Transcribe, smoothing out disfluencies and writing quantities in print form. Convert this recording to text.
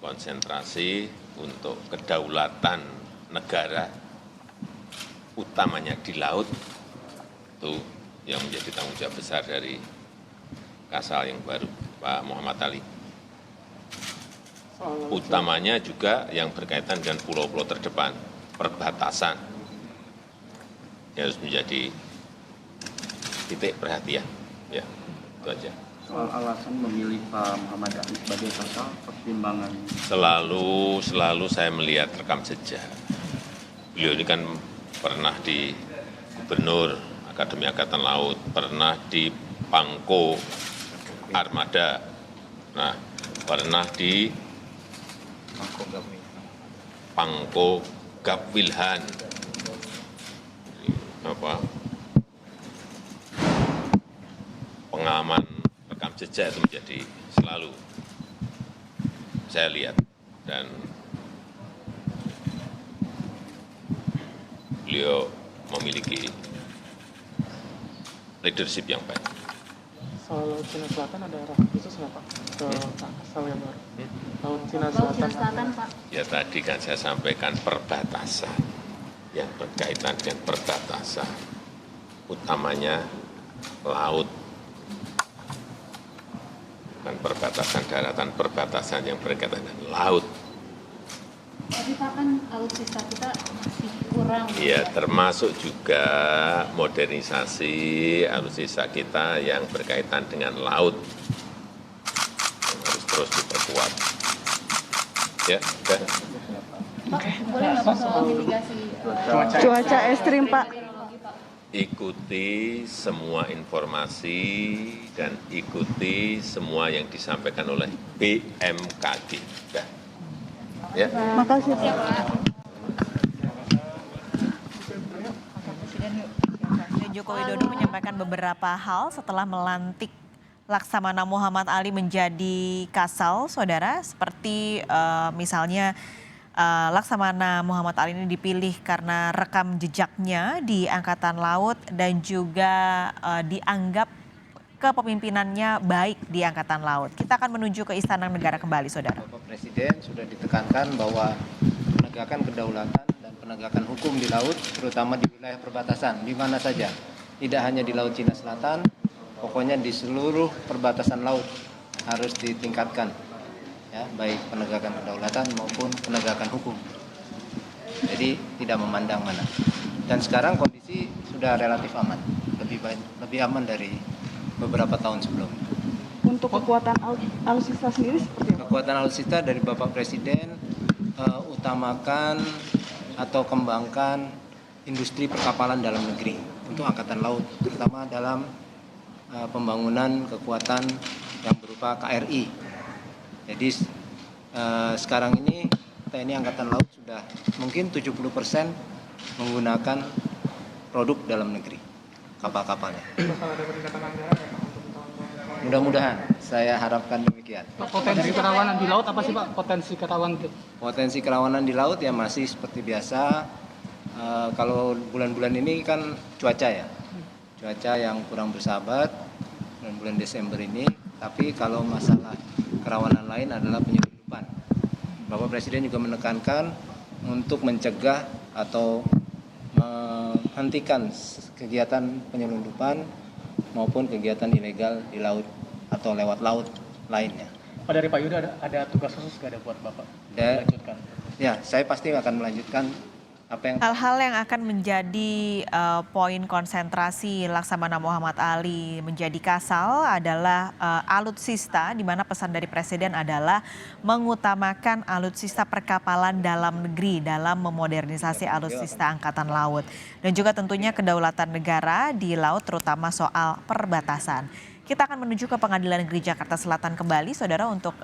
konsentrasi untuk kedaulatan negara, utamanya di laut, itu yang menjadi tanggung jawab besar dari Kasal yang baru, Pak Muhammad Ali. Utamanya juga yang berkaitan dengan pulau-pulau terdepan, perbatasan, yang harus menjadi titik perhatian. Ya, itu aja. Soal alasan memilih Pak Muhammad Ali sebagai Kasal, pertimbangan? Selalu saya melihat rekam jejak. Beliau ini kan pernah di Gubernur Akademi Angkatan Laut, pernah di Pangko Armada, nah pernah di Pangko Gapwilhan, pengaman rekam jejak itu menjadi selalu saya lihat, dan beliau memiliki leadership yang baik. Soal Laut Cina Selatan ada arah khusus nggak Pak ke Kasal yang baru? Laut Cina Selatan, Pak. Ya tadi kan saya sampaikan perbatasan, yang berkaitan dengan perbatasan, utamanya laut, bukan perbatasan daratan, perbatasan yang berkaitan dengan laut. Tapi Pak, kan alutsista kita masih kurang. Ya, termasuk juga modernisasi alutsista kita yang berkaitan dengan laut, yang harus terus diperkuat. Ya, udah. Pak, boleh nggak Pak soal mitigasi Cuaca ekstrim, Pak. Ikuti semua informasi dan ikuti semua yang disampaikan oleh BMKG. Udah. Ya. Makasih, Pak. Presiden Joko Widodo menyampaikan beberapa hal setelah melantik Laksamana Muhammad Ali menjadi Kasal, saudara. Seperti misalnya Laksamana Muhammad Ali ini dipilih karena rekam jejaknya di Angkatan Laut dan juga dianggap kepemimpinannya baik di Angkatan Laut. Kita akan menuju ke Istana Negara kembali, saudara. Bapak Presiden sudah ditekankan bahwa penegakan kedaulatan dan penegakan hukum di laut, terutama di wilayah perbatasan, di mana saja. Tidak hanya di Laut Cina Selatan, pokoknya di seluruh perbatasan laut harus ditingkatkan, ya, baik penegakan kedaulatan maupun penegakan hukum. Jadi tidak memandang mana. Dan sekarang kondisi sudah relatif aman, lebih aman dari beberapa tahun sebelumnya. Untuk kekuatan alutsista sendiri seperti apa? Kekuatan alutsista dari Bapak Presiden utamakan atau kembangkan industri perkapalan dalam negeri untuk Angkatan Laut, terutama dalam pembangunan kekuatan yang berupa KRI. Jadi sekarang ini TNI Angkatan Laut sudah mungkin 70% menggunakan produk dalam negeri, kapal-kapalnya. bakal ada peningkatan anggaran ya Pak untuk tahun-tahun? Mudah-mudahan, saya harapkan demikian. Potensi kerawanan di laut apa sih Pak? Potensi kerawanan itu? Potensi kerawanan di laut ya masih seperti biasa. Kalau bulan-bulan ini kan cuaca ya, cuaca yang kurang bersahabat bulan Desember ini. Tapi kalau masalah kerawanan lain adalah penyelundupan. Bapak Presiden juga menekankan untuk mencegah atau menghentikan kegiatan penyelundupan maupun kegiatan ilegal di laut atau lewat laut lainnya. Pak, dari Pak Yuda ada tugas khusus nggak ada buat Bapak? Melanjutkan. Ya, saya pasti akan melanjutkan apa yang Hal-hal yang akan menjadi poin konsentrasi Laksamana Muhammad Ali menjadi Kasal adalah alutsista, di mana pesan dari Presiden adalah mengutamakan alutsista perkapalan dalam negeri dalam memodernisasi alutsista Angkatan Laut. Dan juga tentunya kedaulatan negara di laut, terutama soal perbatasan. Kita akan menuju ke Pengadilan Negeri Jakarta Selatan kembali, saudara, untuk